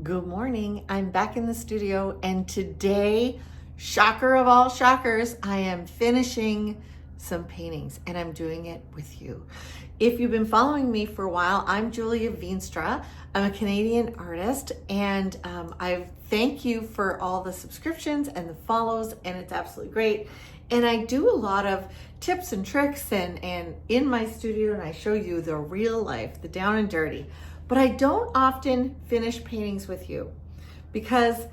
Good morning. I'm back in the studio, and today, shocker of all shockers, I am finishing some paintings, and I'm doing it with you. If you've been following me for a while, I'm Julia Veenstra. I'm a Canadian artist, and I thank you for all the subscriptions and the follows, and it's absolutely great. And I do a lot of tips and tricks and in my studio, and I show you the real life, the down and dirty. But I don't often finish paintings with you because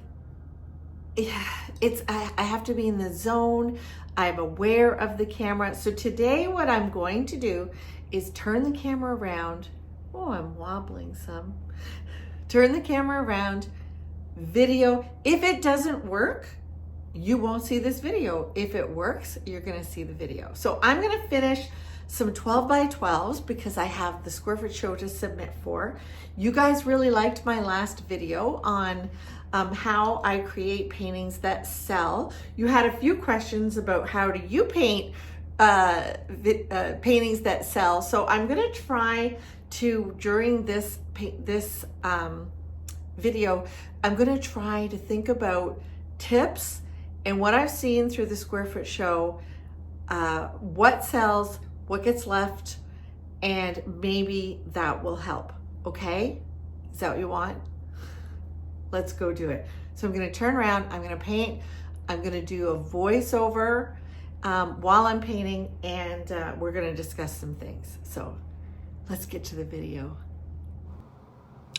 I have to be in the zone. I'm aware of the camera. So today what I'm going to do is turn the camera around. Oh, I'm wobbling some. Turn the camera around, video. If it doesn't work, you won't see this video. If it works, you're gonna see the video. So I'm gonna finish some 12 by 12s because I have the square foot show to submit for. You guys really liked my last video on how I create paintings that sell. You had a few questions about how do you paint paintings that sell. So I'm gonna try to, during this video, I'm gonna try to think about tips and what I've seen through the square foot show, what sells, what gets left, and maybe that will help. Okay? Is that what you want? Let's go do it. So I'm gonna turn around, I'm gonna paint, I'm gonna do a voiceover while I'm painting, and we're gonna discuss some things. So let's get to the video.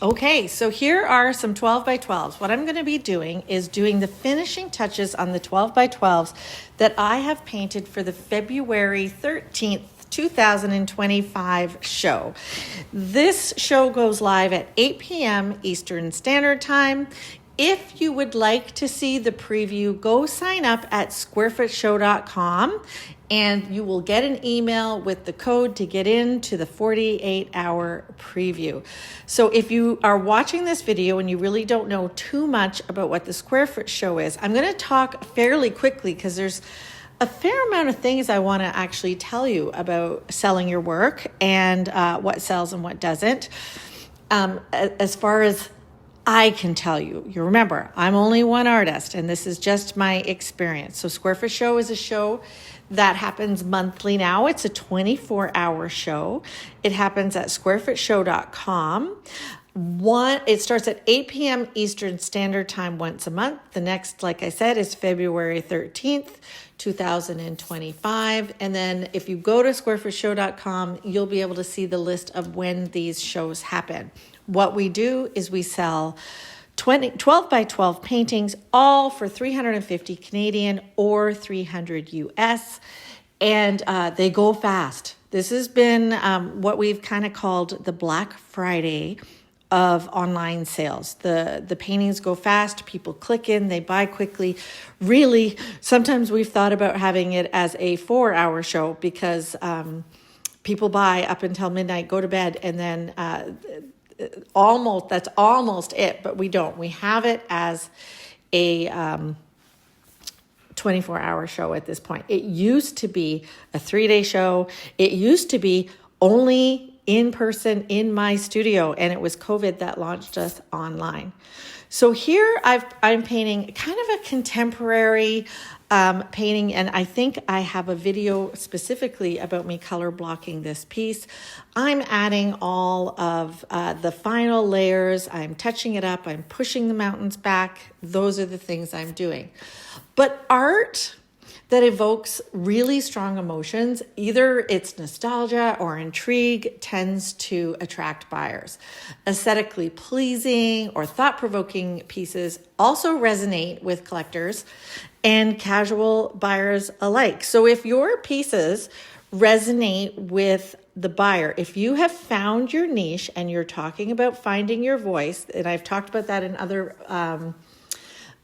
Okay, so here are some 12 by 12s. What I'm going to be doing is doing the finishing touches on the 12 by 12s that I have painted for the February 13th, 2025 show. This show goes live at 8 p.m. Eastern Standard Time. If you would like to see the preview, go sign up at squarefootshow.com and you will get an email with the code to get into the 48-hour preview. So if you are watching this video and you really don't know too much about what the Square Foot Show is, I'm going to talk fairly quickly because there's a fair amount of things I want to actually tell you about selling your work and what sells and what doesn't. As far as I can tell you, you remember, I'm only one artist and this is just my experience. So Square Foot Show is a show that happens monthly now. It's a 24-hour show. It happens at squarefootshow.com. It starts at 8 p.m. Eastern Standard Time once a month. The next, like I said, is February 13th, 2025. And then if you go to squarefootshow.com, you'll be able to see the list of when these shows happen. What we do is we sell 12 by 12 paintings, all for 350 Canadian or 300 US, and they go fast. This has been what we've kind of called the Black Friday of online sales. The paintings go fast, people click in, they buy quickly. Really, sometimes we've thought about having it as a 4-hour show because people buy up until midnight, go to bed, and then that's almost it, but we don't. We have it as a 24-hour show at this point. It used to be a 3-day show. It used to be only in person in my studio, and it was COVID that launched us online. So here I'm painting kind of a contemporary painting, and I think I have a video specifically about me color blocking this piece. I'm adding all of the final layers. I'm touching it up. I'm pushing the mountains back. Those are the things I'm doing. But art that evokes really strong emotions, either it's nostalgia or intrigue, tends to attract buyers. Aesthetically pleasing or thought-provoking pieces also resonate with collectors and casual buyers alike. So if your pieces resonate with the buyer, if you have found your niche and you're talking about finding your voice, and I've talked about that in other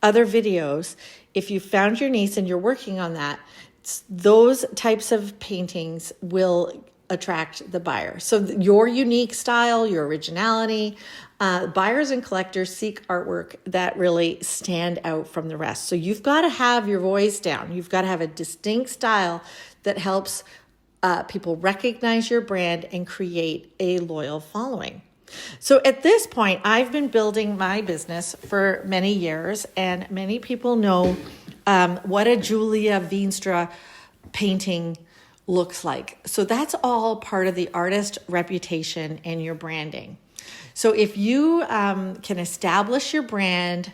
videos, if you found your niche and you're working on that, those types of paintings will attract the buyer. So your unique style, your originality, buyers and collectors seek artwork that really stand out from the rest. So you've got to have your voice down. You've got to have a distinct style that helps people recognize your brand and create a loyal following. So at this point, I've been building my business for many years, and many people know what a Julia Veenstra painting looks like. So that's all part of the artist reputation and your branding. So if you can establish your brand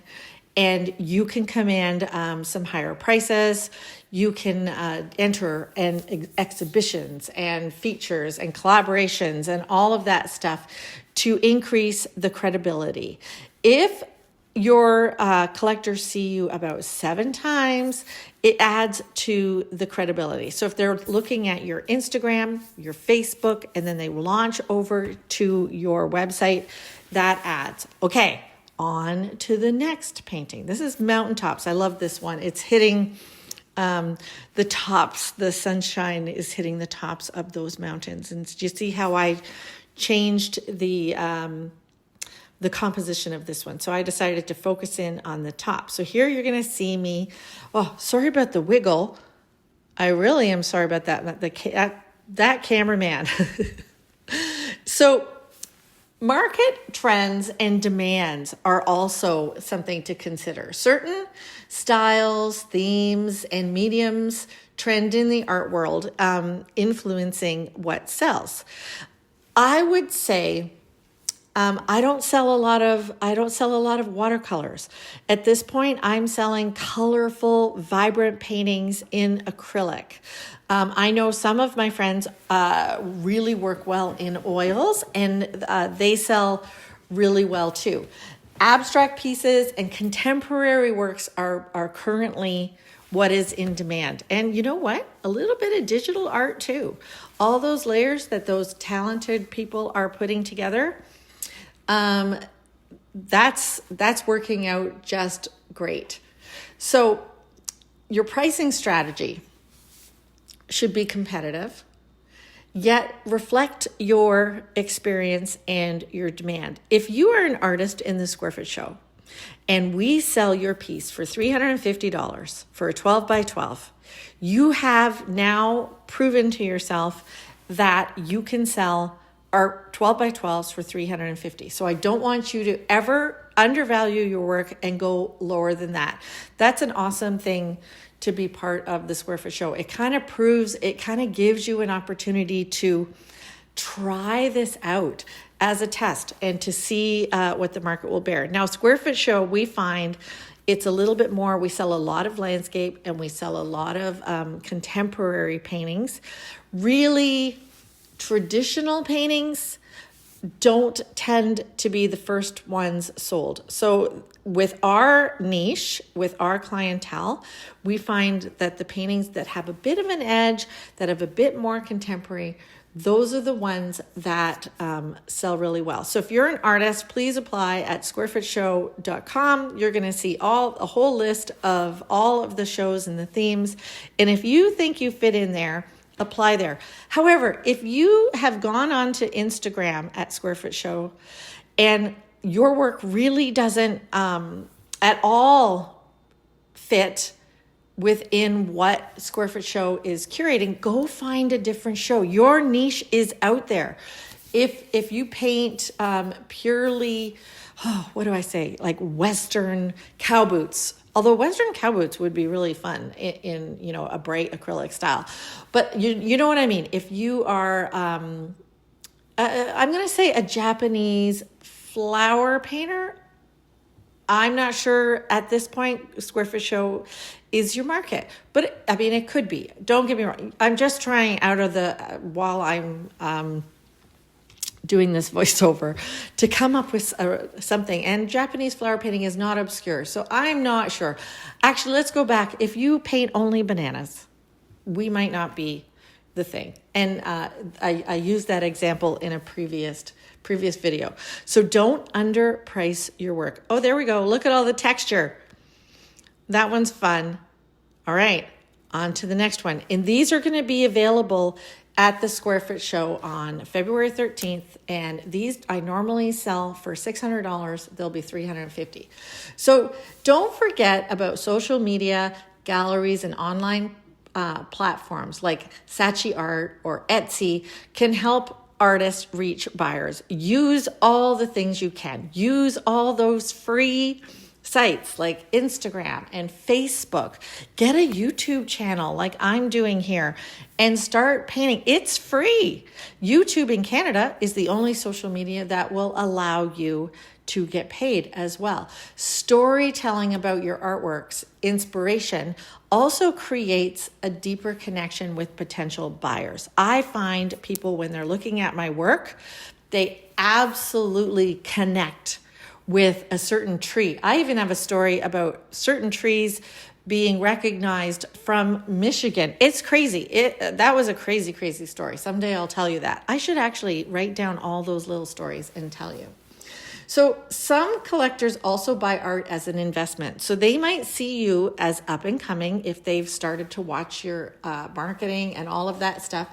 and you can command some higher prices, you can enter exhibitions and features and collaborations and all of that stuff to increase the credibility. If your collectors see you about 7 times, it adds to the credibility. So if they're looking at your Instagram, your Facebook, and then they launch over to your website, that adds. Okay, on to the next painting. This is Mountaintops. I love this one. It's hitting the tops. The sunshine is hitting the tops of those mountains. And do you see how I changed the composition of this one? So I decided to focus in on the top. So here you're going to see me. Oh, sorry about the wiggle. I really am sorry about that. That cameraman. So market trends and demands are also something to consider. Certain styles, themes, and mediums trend in the art world, influencing what sells. I would say I don't sell a lot of watercolors. At this point, I'm selling colorful, vibrant paintings in acrylic. I know some of my friends really work well in oils, and they sell really well too. Abstract pieces and contemporary works are currently what is in demand. And you know what? A little bit of digital art too. All those layers that those talented people are putting together, that's working out just great. So your pricing strategy should be competitive, yet reflect your experience and your demand. If you are an artist in the Square Foot Show and we sell your piece for $350 for a 12 by 12, you have now proven to yourself that you can sell our 12 by 12s for $350. So I don't want you to ever undervalue your work and go lower than that. That's an awesome thing to be part of the Square Foot Show. It kind of gives you an opportunity to try this out as a test and to see what the market will bear. Now, Square Foot Show, we find it's a little bit more. We sell a lot of landscape and we sell a lot of contemporary paintings. Really traditional paintings don't tend to be the first ones sold. So with our niche, with our clientele, we find that the paintings that have a bit of an edge, that have a bit more contemporary, those are the ones that sell really well. So if you're an artist, please apply at squarefootshow.com. You're going to see a whole list of all of the shows and the themes. And if you think you fit in there, apply there. However, if you have gone on to Instagram at Square Foot Show and your work really doesn't at all fit within what Square Foot Show is curating, go find a different show. Your niche is out there. If you paint purely, like Western cow boots, although Western cow boots would be really fun in a bright acrylic style. But you know what I mean. If you are, I'm going to say a Japanese flower painter, I'm not sure at this point Square Foot Show is your market. But I mean, it could be. Don't get me wrong. I'm just trying out of while I'm doing this voiceover to come up with something. And Japanese flower painting is not obscure, so I'm not sure. Actually, let's go back. If you paint only bananas, we might not be the thing. And I used that example in a previous video. So don't underprice your work. Oh, there we go. Look at all the texture. That one's fun. All right, on to the next one. And these are going to be available at the Square Foot Show on February 13th. And these I normally sell for $600. They'll be $350. So don't forget about social media, galleries, and online platforms like Saatchi Art or Etsy can help artists reach buyers. Use all the things you can. Use all those free sites like Instagram and Facebook. Get a YouTube channel like I'm doing here and start painting. It's free. YouTube in Canada is the only social media that will allow you to get paid as well. Storytelling about your artworks, inspiration, also creates a deeper connection with potential buyers. I find people, when they're looking at my work, they absolutely connect with a certain tree. I even have a story about certain trees being recognized from Michigan. It's crazy. That was a crazy, crazy story. Someday I'll tell you that. I should actually write down all those little stories and tell you. So some collectors also buy art as an investment. So they might see you as up and coming if they've started to watch your marketing and all of that stuff.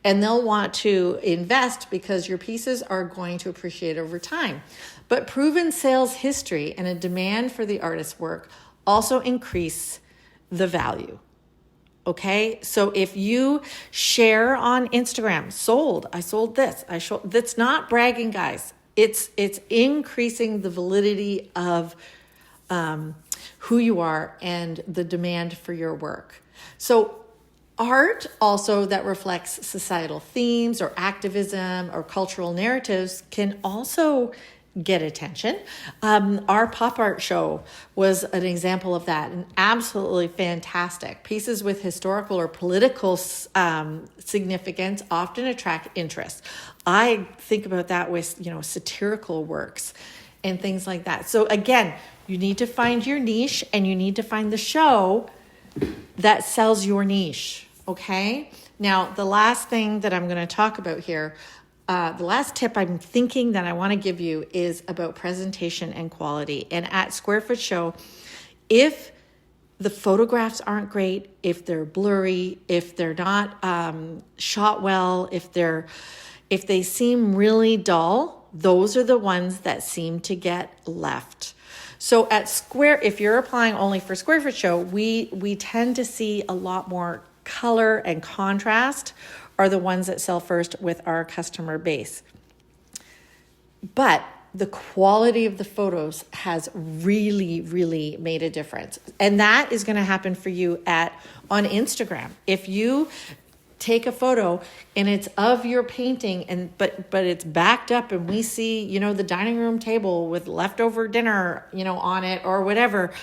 And they'll want to invest because your pieces are going to appreciate over time. But proven sales history and a demand for the artist's work also increase the value. Okay, so if you share on Instagram, I sold this, that's not bragging, guys. It's increasing the validity of who you are and the demand for your work. So art also that reflects societal themes or activism or cultural narratives can also get attention. Our pop art show was an example of that, and absolutely fantastic. Pieces with historical or political significance often attract interest. I think about that with, satirical works and things like that. So again, you need to find your niche and you need to find the show that sells your niche. Okay. Now, the last thing that I'm going to talk about here, the last tip I'm thinking that I want to give you is about presentation and quality. And at Square Foot Show, if the photographs aren't great, if they're blurry, if they're not shot well, if they seem really dull, those are the ones that seem to get left. So at Square, if you're applying only for Square Foot Show, we tend to see a lot more color and contrast are the ones that sell first with our customer base. But the quality of the photos has really, really made a difference. And that is going to happen for you on Instagram. If you take a photo and it's of your painting but it's backed up and we see, the dining room table with leftover dinner, on it or whatever,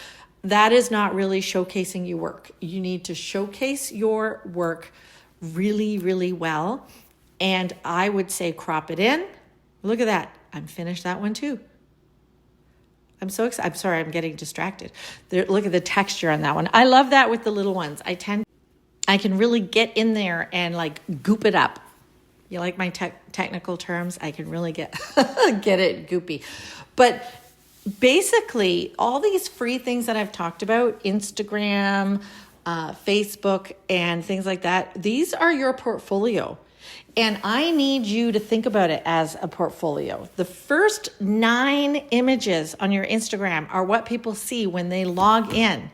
that is not really showcasing your work. You need to showcase your work really, really well. And I would say crop it in. Look at that. I'm finished that one too. I'm so excited. I'm sorry, I'm getting distracted. Look at the texture on that one. I love that with the little ones. I can really get in there and goop it up. You like my technical terms? I can really get it goopy. But basically, all these free things that I've talked about, Instagram, Facebook, and things like that, these are your portfolio. And I need you to think about it as a portfolio. The first 9 images on your Instagram are what people see when they log in.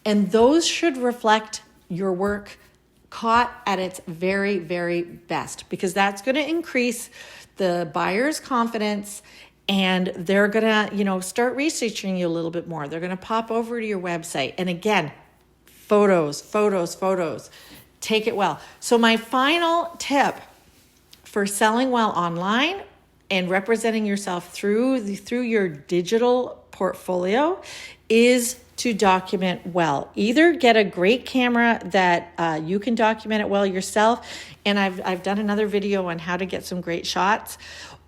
And those should reflect your work caught at its very, very best, because that's going to increase the buyer's confidence. And they're going to, start researching you a little bit more. They're going to pop over to your website. And again, photos. Take it well. So my final tip for selling well online and representing yourself through your digital portfolio is to document well. Either get a great camera that you can document it well yourself. And I've done another video on how to get some great shots.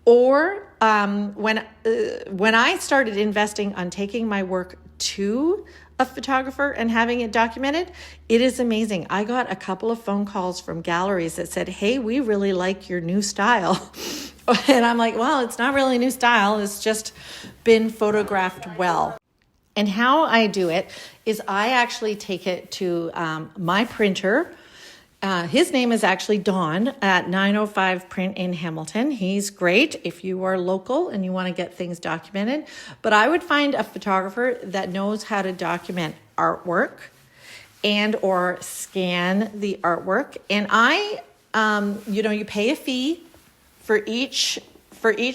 Or when I started investing on taking my work to a photographer and having it documented, it is amazing. I got a couple of phone calls from galleries that said, hey, we really like your new style. And I'm like, well, it's not really a new style. It's just been photographed well. And how I do it is I actually take it to my printer. His name is actually Don at 905 Print in Hamilton. He's great if you are local and you want to get things documented. But I would find a photographer that knows how to document artwork and or scan the artwork. And you pay a fee for each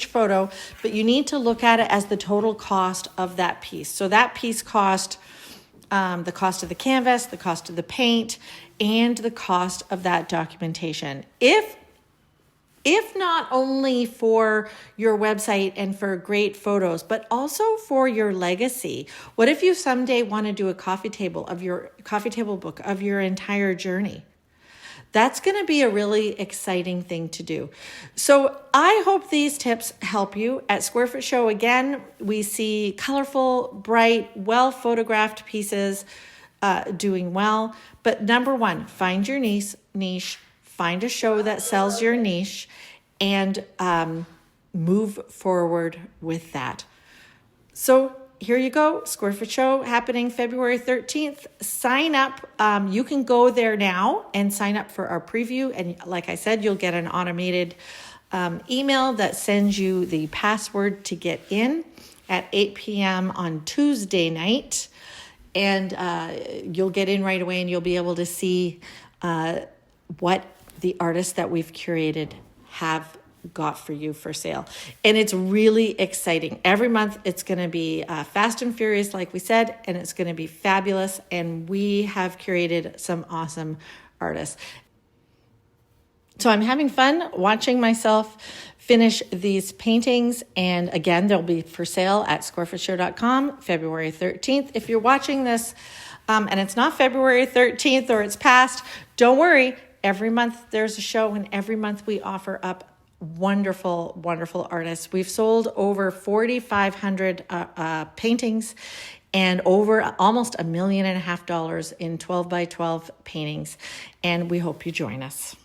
photo, but you need to look at it as the total cost of that piece. So that piece cost the cost of the canvas, the cost of the paint, and the cost of that documentation. If not only for your website and for great photos, but also for your legacy. What if you someday want to do a coffee table book of your entire journey? That's going to be a really exciting thing to do. So I hope these tips help you. At Square Foot Show, again, we see colorful, bright, well-photographed pieces doing well. But number one, find your niche, find a show that sells your niche, and move forward with that. So here you go, Square Foot Show happening February 13th. Sign up. You can go there now and sign up for our preview. And like I said, you'll get an automated email that sends you the password to get in at 8 p.m. on Tuesday night. And you'll get in right away and you'll be able to see what the artists that we've curated have got for you for sale. And it's really exciting. Every month it's going to be fast and furious, like we said, and it's going to be fabulous. And we have curated some awesome artists. So I'm having fun watching myself finish these paintings. And again, they'll be for sale at squarefootshow.com, February 13th. If you're watching this and it's not February 13th or it's past, don't worry. Every month there's a show, and every month we offer up wonderful, wonderful artists. We've sold over 4,500 paintings and over almost $1.5 million in 12 by 12 paintings. And we hope you join us.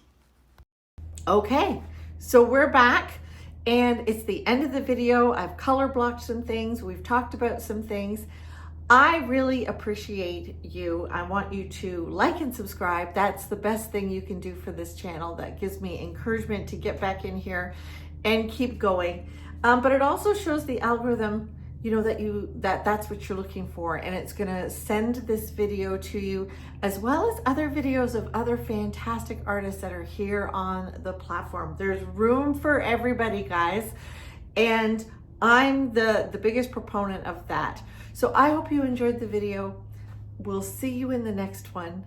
Okay, so we're back and it's the end of the video. I've color blocked some things. We've talked about some things. I really appreciate you. I want you to like and subscribe. That's the best thing you can do for this channel. That gives me encouragement to get back in here and keep going. But it also shows the algorithm, you know, that's what you're looking for, and it's gonna send this video to you, as well as other videos of other fantastic artists that are here on the platform. There's room for everybody, guys, and I'm the biggest proponent of that. So I hope you enjoyed the video. We'll see you in the next one,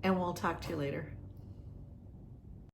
and we'll talk to you later.